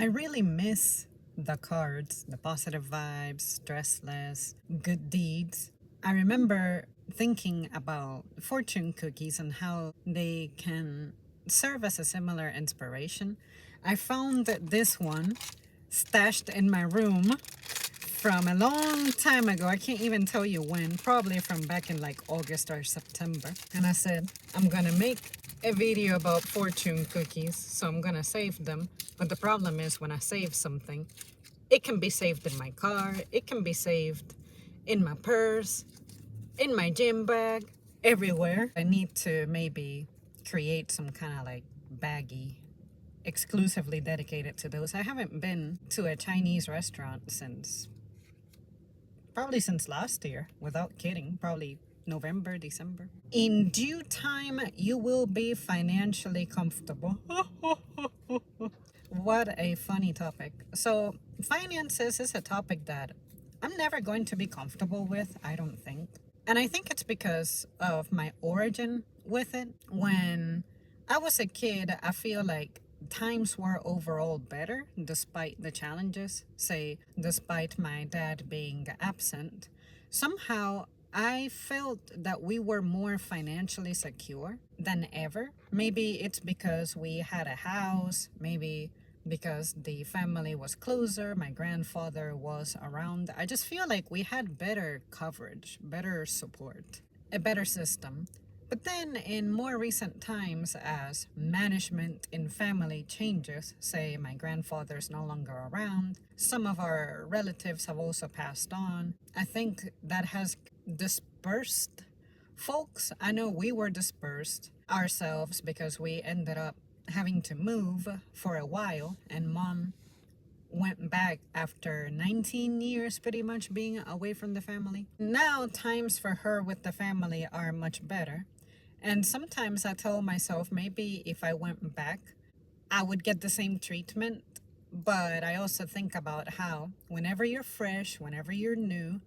I really miss the cards, the positive vibes, stressless, good deeds. I remember thinking about fortune cookies and how they can serve as a similar inspiration. I found this one stashed in my room from a long time ago. I can't even tell you when, probably from back in like August or September. And I said, I'm gonna make a video about fortune cookies, so I'm gonna save them. But the problem is when I save something, it can be saved in my car, it can be saved in my purse, in my gym bag, everywhere. I need to maybe create some kind of like baggie exclusively dedicated to those. I haven't been to a Chinese restaurant since last year, without kidding, probably November, December. In due time, you will be financially comfortable. What a funny topic. So, finances is a topic that I'm never going to be comfortable with, I don't think. And I think it's because of my origin with it. When I was a kid, I feel like times were overall better despite the challenges, say, despite my dad being absent. Somehow, I felt that we were more financially secure than ever. Maybe it's because we had a house, maybe because the family was closer, my grandfather was around. I just feel like we had better coverage, better support, a better system. But then in more recent times, as management in family changes, say my grandfather's no longer around, some of our relatives have also passed on, I think that has dispersed folks. I know we were dispersed ourselves because we ended up having to move for a while, and mom went back after 19 years pretty much being away from the family. Now times for her with the family are much better. And sometimes I tell myself maybe if I went back, I would get the same treatment. But I also think about how whenever you're fresh, whenever you're new,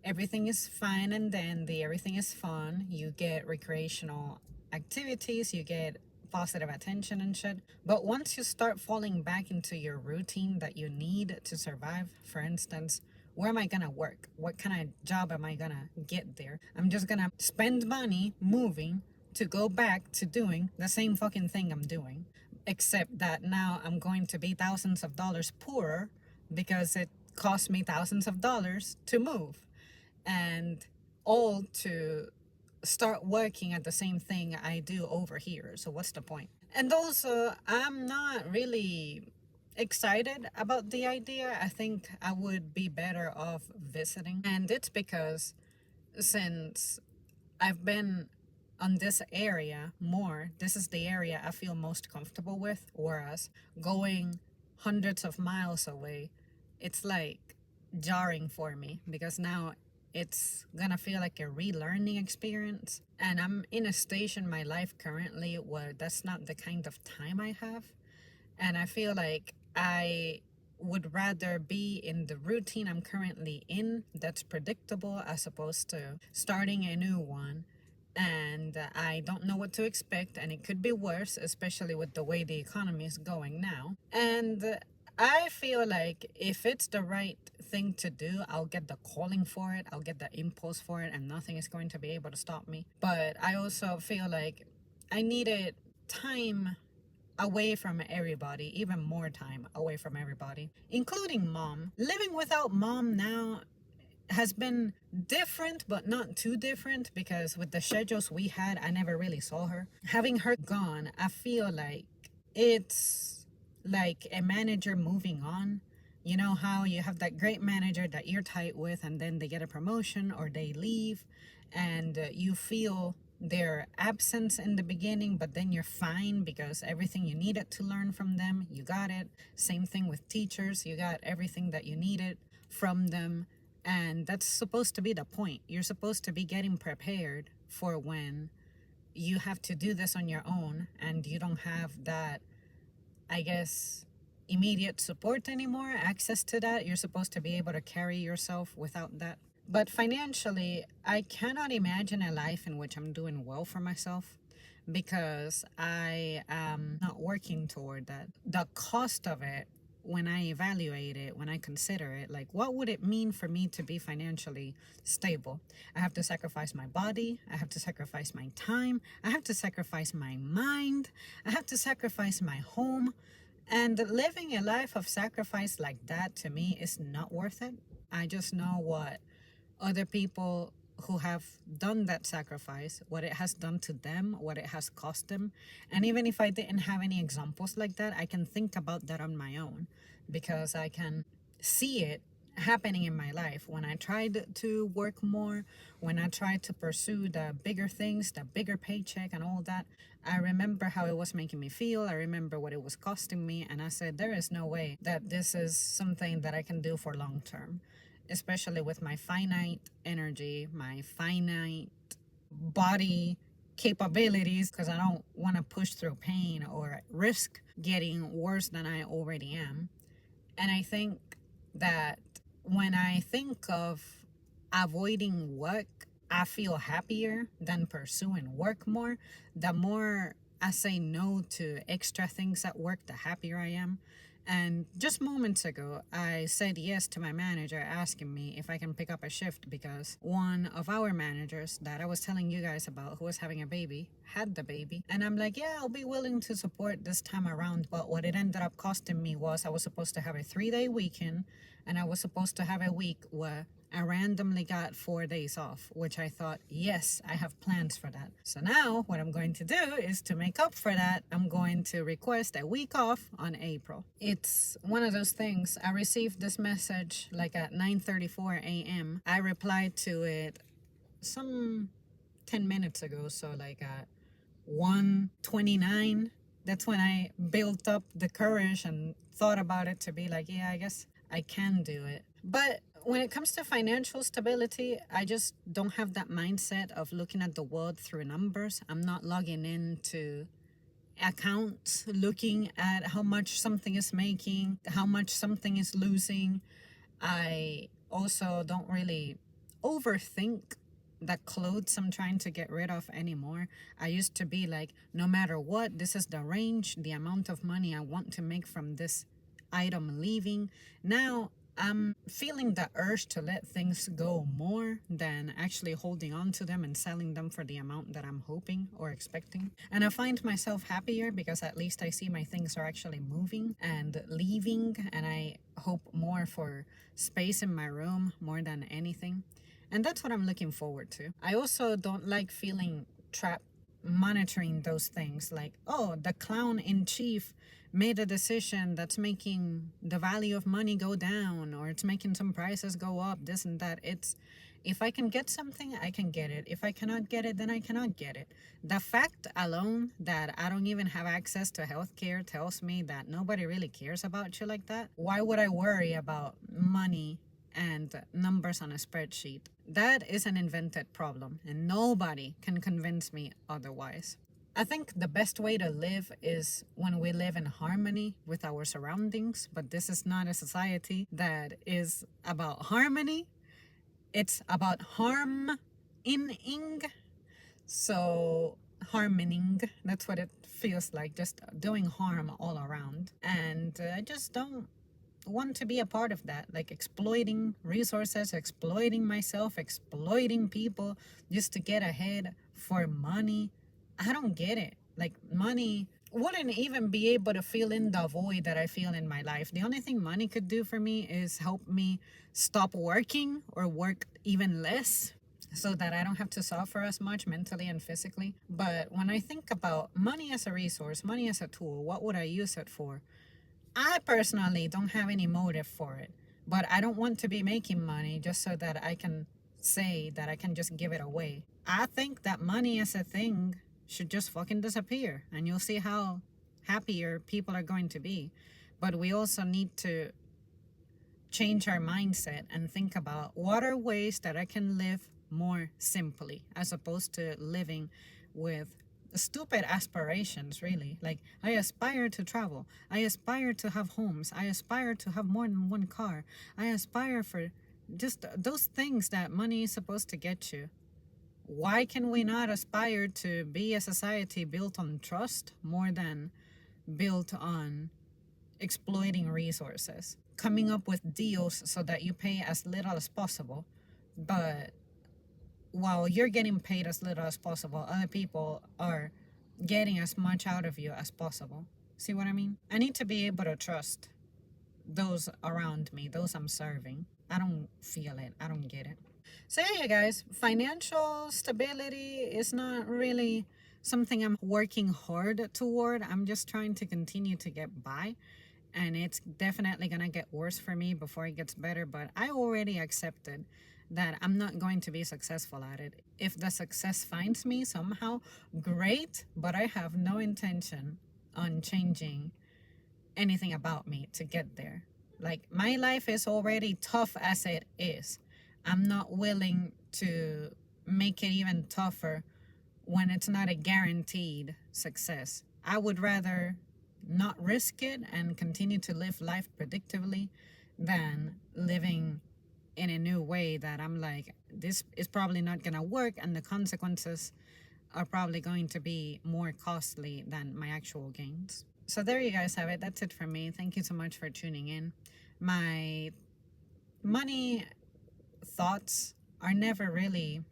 everything is fine and dandy, everything is fun. You get recreational activities, you get positive attention and shit. But once you start falling back into your routine that you need to survive, for instance, where am I gonna work? What kind of job am I gonna get there? I'm just gonna spend money moving to go back to doing the same fucking thing I'm doing, except that now I'm going to be thousands of dollars poorer because it cost me thousands of dollars to move, and all to start working at the same thing I do over here. So what's the point? And also, I'm not really excited about the idea. I think I would be better off visiting. And it's because since I've been on this area more, this is the area I feel most comfortable with, whereas going hundreds of miles away, it's like jarring for me because now it's gonna feel like a relearning experience. And I'm in a stage in my life currently where that's not the kind of time I have. And I feel like I would rather be in the routine I'm currently in that's predictable as opposed to starting a new one. And I don't know what to expect, and it could be worse, especially with the way the economy is going now. And I feel like if it's the right thing to do, I'll get the calling for it, I'll get the impulse for it, and nothing is going to be able to stop me. But I also feel like I needed time away from everybody, even more time away from everybody, including mom. Living without mom now has been different, but not too different because with the schedules we had, I never really saw her. Having her gone, I feel like it's like a manager moving on. You know how you have that great manager that you're tight with, and then they get a promotion or they leave, and you feel their absence in the beginning, but then you're fine because everything you needed to learn from them, you got it. Same thing with teachers, you got everything that you needed from them. And that's supposed to be the point. You're supposed to be getting prepared for when you have to do this on your own and you don't have that, I guess, immediate support anymore, access to that. You're supposed to be able to carry yourself without that. But financially, I cannot imagine a life in which I'm doing well for myself because I am not working toward that. The cost of it when I evaluate it, when I consider it, like what would it mean for me to be financially stable? I have to sacrifice my body, I have to sacrifice my time, I have to sacrifice my mind, I have to sacrifice my home. And living a life of sacrifice like that to me is not worth it. I just know what other people who have done that sacrifice, what it has done to them, what it has cost them. And even if I didn't have any examples like that, I can think about that on my own because I can see it happening in my life. When I tried to work more, when I tried to pursue the bigger things, the bigger paycheck and all that, I remember how it was making me feel. I remember what it was costing me. And I said, there is no way that this is something that I can do for long term, especially with my finite energy, my finite body capabilities, because I don't want to push through pain or risk getting worse than I already am. And I think that when I think of avoiding work, I feel happier than pursuing work more. The more I say no to extra things at work, the happier I am. And just moments ago, I said yes to my manager asking me if I can pick up a shift because one of our managers that I was telling you guys about, who was having a baby, had the baby. And I'm like, yeah, I'll be willing to support this time around. But what it ended up costing me was I was supposed to have a 3-day weekend and I was supposed to have a week where I randomly got 4 days off, which I thought, yes, I have plans for that. So now what I'm going to do is to make up for that, I'm going to request a week off on April. It's one of those things. I received this message like at 9:34 a.m. I replied to it some 10 minutes ago. So like at 1:29, that's when I built up the courage and thought about it to be like, yeah, I guess I can do it. But when it comes to financial stability, I just don't have that mindset of looking at the world through numbers. I'm not logging into accounts, looking at how much something is making, how much something is losing. I also don't really overthink the clothes I'm trying to get rid of anymore. I used to be like, no matter what, this is the range, the amount of money I want to make from this item leaving. Now I'm feeling the urge to let things go more than actually holding on to them and selling them for the amount that I'm hoping or expecting. And I find myself happier because at least I see my things are actually moving and leaving, and I hope more for space in my room more than anything. And that's what I'm looking forward to. I also don't like feeling trapped monitoring those things like, oh, the clown in chief made a decision that's making the value of money go down, or it's making some prices go up, this and that. It's, if I can get something, I can get it. If I cannot get it, then I cannot get it. The fact alone that I don't even have access to healthcare tells me that nobody really cares about you like that. Why would I worry about money and numbers on a spreadsheet? That is an invented problem, and nobody can convince me otherwise. I think the best way to live is when we live in harmony with our surroundings, but this is not a society that is about harmony. It's about harm-ing. So harmoning, that's what it feels like, just doing harm all around. And I just don't want to be a part of that, like exploiting resources, exploiting myself, exploiting people just to get ahead for money. I don't get it. Like, money wouldn't even be able to fill in the void that I feel in my life. The only thing money could do for me is help me stop working or work even less so that I don't have to suffer as much mentally and physically. But when I think about money as a resource, money as a tool, what would I use it for? I personally don't have any motive for it, but I don't want to be making money just so that I can say that I can just give it away. I think that money as a thing should just fucking disappear, and you'll see how happier people are going to be. But we also need to change our mindset and think about what are ways that I can live more simply as opposed to living with stupid aspirations, really. Like, I aspire to travel, I aspire to have homes, I aspire to have more than one car, I aspire for just those things that money is supposed to get you. Why can we not aspire to be a society built on trust more than built on exploiting resources, coming up with deals so that you pay as little as possible, but while you're getting paid as little as possible, other people are getting as much out of you as possible. See what I mean? I need to be able to trust those around me, those I'm serving. I don't feel it. I don't get it. So, yeah, you guys, financial stability is not really something I'm working hard toward. I'm just trying to continue to get by. And it's definitely going to get worse for me before it gets better. But I already accepted that I'm not going to be successful at it. If the success finds me somehow, great. But I have no intention on changing anything about me to get there. Like, my life is already tough as it is. I'm not willing to make it even tougher when it's not a guaranteed success. I would rather not risk it and continue to live life predictably than living in a new way that I'm like, this is probably not going to work, and the consequences are probably going to be more costly than my actual gains. So there you guys have it. That's it for me. Thank you so much for tuning in. My money thoughts are never really,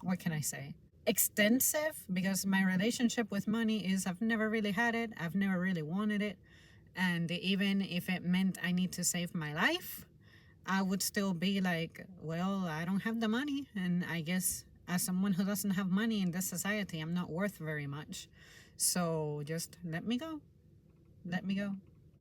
what can I say, extensive, because my relationship with money is I've never really had it. I've never really wanted it. And even if it meant I need to save my life, I would still be like, well, I don't have the money. And I guess as someone who doesn't have money in this society, I'm not worth very much. So just let me go. Let me go.